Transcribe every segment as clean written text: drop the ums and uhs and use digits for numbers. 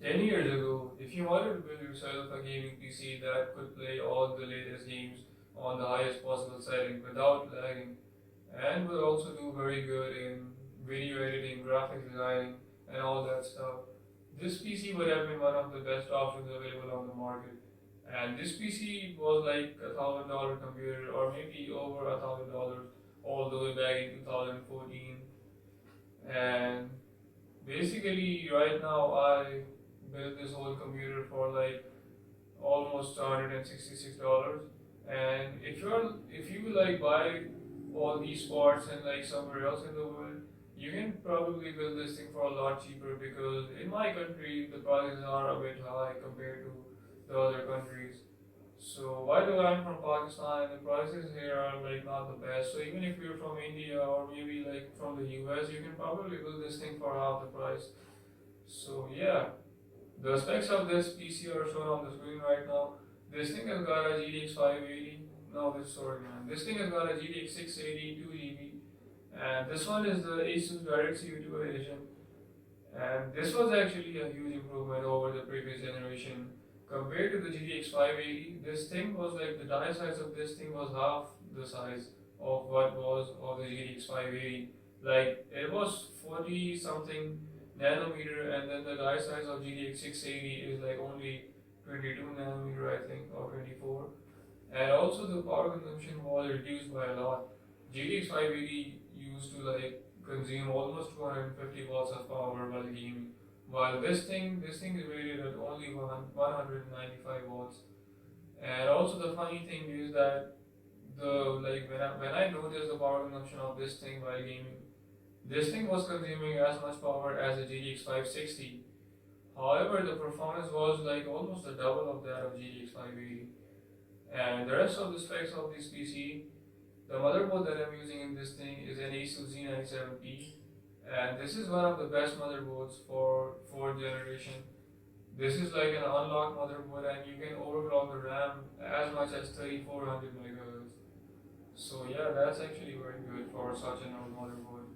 10 years ago, if you wanted to build yourself a gaming PC that could play all the latest games on the highest possible setting without lagging, and would also do very good in video editing, graphics designing, and all that stuff, this PC would have been one of the best options available on the market. And this PC was like $1,000 computer, or maybe over $1,000, all the way back in 2014. And basically, right now, I built this whole computer for like almost $166. And if you like buy all these parts and like somewhere else in the world, you can probably build this thing for a lot cheaper, because in my country the prices are a bit high compared to the other countries. So by the way, I'm from Pakistan and the prices here are like not the best. So even if you're from India or maybe like from the US, you can probably build this thing for half the price. So yeah, the specs of this PC are shown on the screen right now. This thing has got a GTX 580. No, this thing has got a GTX 680 2GB, and this one is the ASUS DirectX U2 edition. And this was actually a huge improvement over the previous generation. Compared to the GTX 580, this thing was like the die size of this thing was half the size of what was of the GTX 580. Like it was 40 something nanometer, and then the die size of GTX 680 is like only 22 nanometer, I think, or 24. And also the power consumption was reduced by a lot. GTX 580 used to like consume almost 250 watts of power while gaming, while this thing is rated at only 195 watts. And also the funny thing is that the like when I noticed the power consumption of this thing while gaming, this thing was consuming as much power as a GTX 560. However, the performance was like almost the double of that of GTX 580. And the rest of the specs of this PC, the motherboard that I'm using in this thing is an ASUS Z97P, and this is one of the best motherboards for 4th generation. This is like an unlocked motherboard, and you can overclock the RAM as much as 3400 megahertz. So yeah, that's actually very good for such an old motherboard.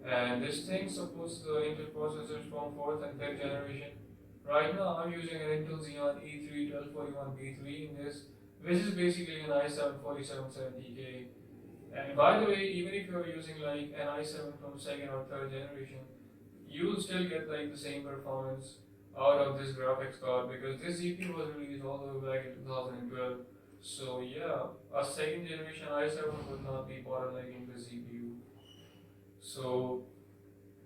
And this thing supports the Intel processors from 4th and 5th generation. Right now I'm using an Intel Xeon E3 1241B3 in this, which is basically an i7 4770K. And by the way, even if you're using like an i7 from 2nd or 3rd generation, you'll still get like the same performance out of this graphics card, because this CPU was released all the way back in 2012. So yeah, a 2nd generation i7 would not be bottlenecking the CPU. So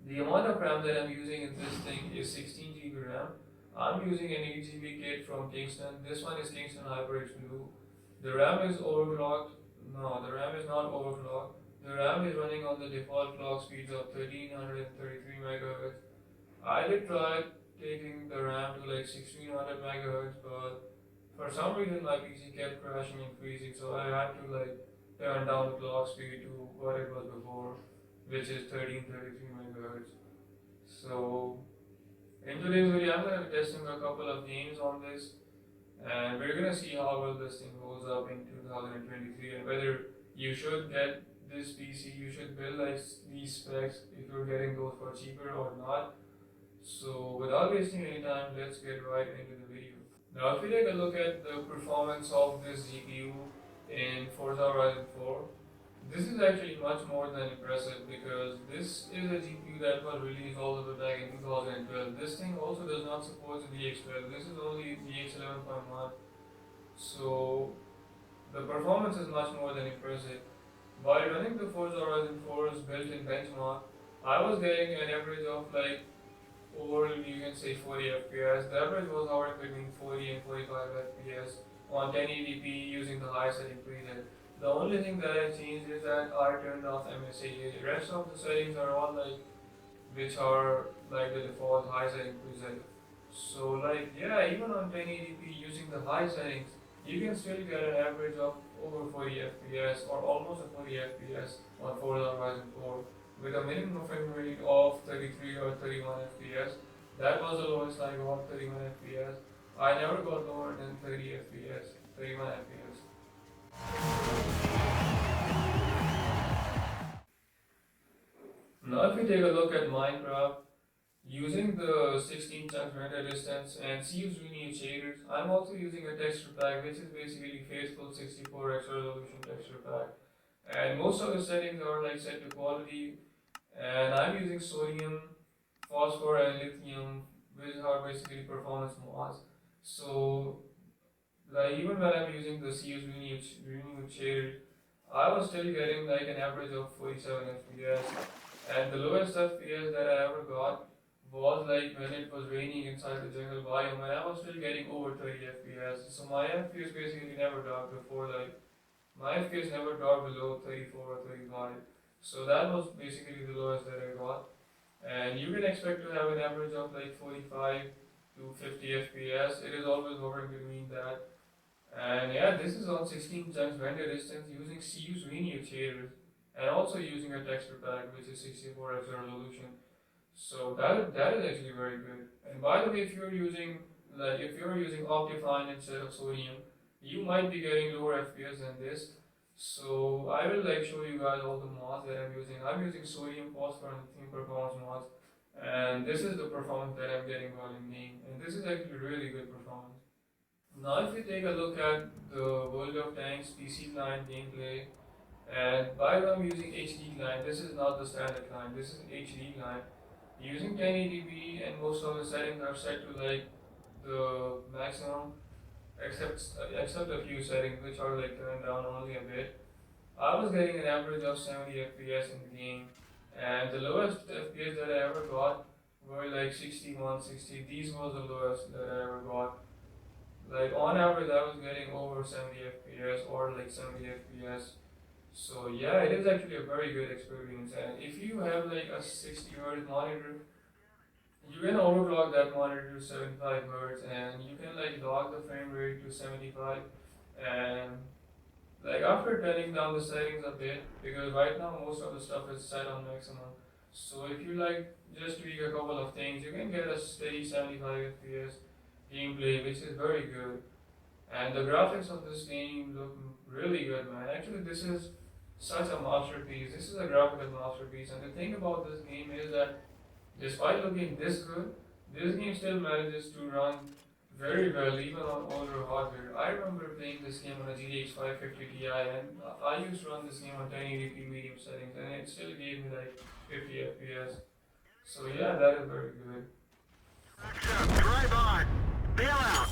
the amount of RAM that I'm using in this thing is 16GB RAM. I'm using an 8GB kit from Kingston. This one is Kingston HyperX Blue. The RAM is overclocked. No, the RAM is not overclocked. The RAM is running on the default clock speeds of 1333 MHz. I did try taking the RAM to like 1600 MHz, but for some reason my PC kept crashing and freezing, so I had to like turn down the clock speed to what it was before, which is 1333 MHz. So in today's video, I'm going to be testing a couple of games on this, and we're going to see how well this thing holds up in 2023, and whether you should get this PC, you should build like these specs if you're getting those for cheaper or not. So without wasting any time, let's get right into the video. Now if we take a look at the performance of this GPU in Forza Horizon 4, this is actually much more than impressive, because this is a GPU that was released all the way back in 2012. This thing also does not support the DX12. This is only DX11.1. So the performance is much more than impressive. By running the Forza Horizon 4's built-in benchmark, I was getting an average of like over, you can say, 40 FPS. The average was hovering between 40 and 45 FPS on 1080p using the high setting preset. The only thing that I changed is that I turned off MSAA. The rest of the settings are all like, which are like the default high setting preset. So like yeah, even on 1080p using the high settings, you can still get an average of over 40 FPS or almost a 40 FPS on Forza Horizon 4 with a minimum frame rate of 33 or 31 FPS. That was the lowest I got, 31 FPS. I never got lower than 30 FPS, 31 FPS. Now if we take a look at Minecraft, Using the 16 chunk render distance and CU's linear shaders, I'm also using a texture pack which is basically faithful 64x resolution texture pack. And most of the settings are like set to quality, and I'm using sodium, phosphor, and lithium, which are basically performance mods. So, like even when I'm using the CU's renewed shader, I was still getting like an average of 47 FPS, and the lowest FPS that I ever got was like when it was raining inside the jungle biome, and I was still getting over 30 FPS. So my FPS basically never dropped before, like my FPS never dropped below 34 or 35. So that was basically the lowest that I got. And you can expect to have an average of like 45 to 50 FPS. It is always hovering between that. And yeah, this is on 16 chunks render distance using CU's linear shaders and also using a texture pack which is 64x resolution. So that is actually very good. And by the way, if you're using Optifine instead of sodium, you might be getting lower FPS than this. So I will like show you guys all the mods that I'm using. I'm using sodium, phosphor, and lithium performance mods, and this is the performance that I'm getting while in game. And this is actually really good performance. Now, if you take a look at the World of Tanks PC client gameplay, and by the way, I'm using HD client. This is not the standard client. This is HD client. Using 1080p, and most of the settings are set to like the maximum, except a few settings which are like turned down only a bit. I was getting an average of 70 FPS in the game, and the lowest FPS that I ever got were like 61, 60. These was the lowest that I ever got. Like on average, I was getting over 70 FPS or like 70 FPS. So yeah, it is actually a very good experience. And if you have like a 60 Hz monitor, you can overclock that monitor to 75 Hz, and you can like lock the frame rate to 75. And like after turning down the settings a bit, because right now most of the stuff is set on maximum. So if you like just tweak a couple of things, you can get a steady 75 FPS gameplay, which is very good. And the graphics of this game look really good, man. Actually, this is such a masterpiece. This is a graphical masterpiece. And the thing about this game is that despite looking this good, this game still manages to run very well even on older hardware. I remember playing this game on a GTX 550 Ti, and I used to run this game on 1080p medium settings, and it still gave me like 50 FPS. So yeah, that is very good. Drive on. Bail out.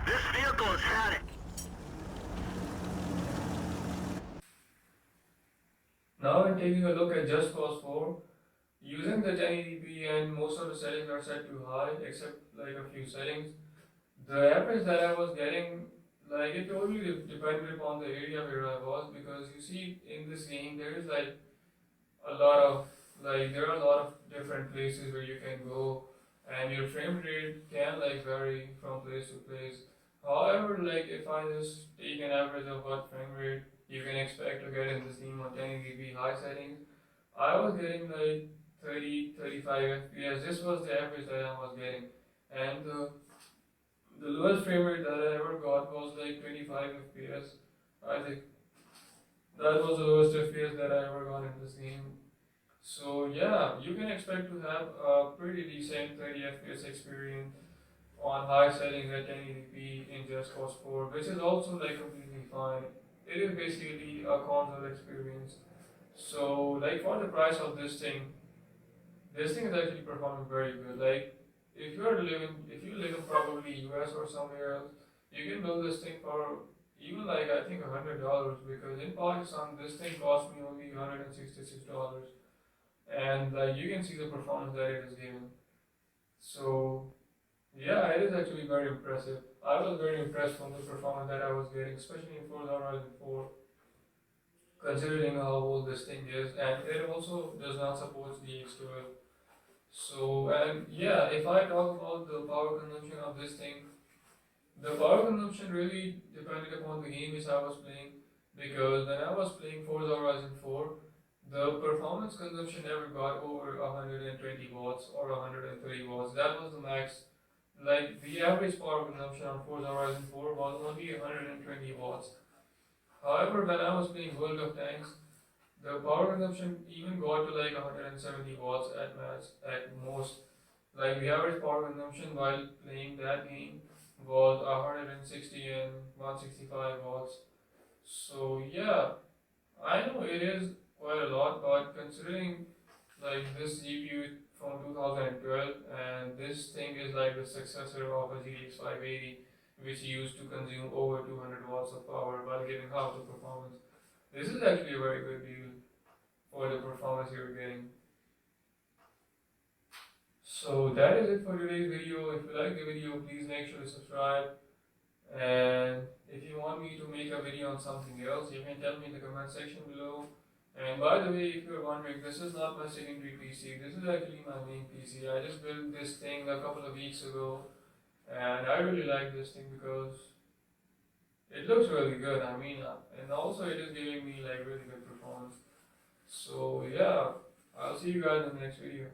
This vehicle is had it. Now when taking a look at Just Cause 4, using the 1080p and most of the settings are set to high except like a few settings. The average that I was getting, like it totally depended upon the area where I was, because you see in this game there is like a lot of there are a lot of different places where you can go, and your frame rate can like vary from place to place. However, like if I just take an average of what frame rate you can expect to get in this game on 1080p high settings, I was getting like 30, 35 FPS. This was the average that I was getting, and the lowest frame rate that I ever got was like 25 FPS. I think that was the lowest FPS that I ever got in this game. So yeah, you can expect to have a pretty decent 30 FPS experience on high settings at 1080p in Just Cause 4, which is also like completely fine. It is basically a console experience. So like for the price of this thing is actually performing very good. Like if you live in probably US or somewhere else, you can build this thing for even like I think $100, because in Pakistan this thing cost me only $166, and like you can see the performance that it is giving. So yeah, it is actually very impressive. I was very impressed from the performance that I was getting, especially in Forza Horizon 4, considering how old this thing is, and it also does not support GX12. So, and yeah, if I talk about the power consumption of this thing, the power consumption really depended upon the game which I was playing, because when I was playing Forza Horizon 4, the performance consumption never got over 120 watts or 130 watts. That was the max. Like the average power consumption on Forza Horizon 4 was only 120 watts. However, when I was playing World of Tanks, the power consumption even got to like 170 watts at max, at most. Like the average power consumption while playing that game was 160 and 165 watts. So yeah, I know it is quite a lot, but considering like this GPU from 2012 and this thing is like the successor of a GTX 580 which used to consume over 200 watts of power while getting half the performance. This is actually a very good deal for the performance you're getting. So that is it for today's video. If you like the video, please make sure to subscribe. And if you want me to make a video on something else, you can tell me in the comment section below. And by the way, if you're wondering, this is not my secondary PC. This is actually my main PC. I just built this thing a couple of weeks ago, and I really like this thing because it looks really good. I mean, and also it is giving me like really good performance. So yeah, I'll see you guys in the next video.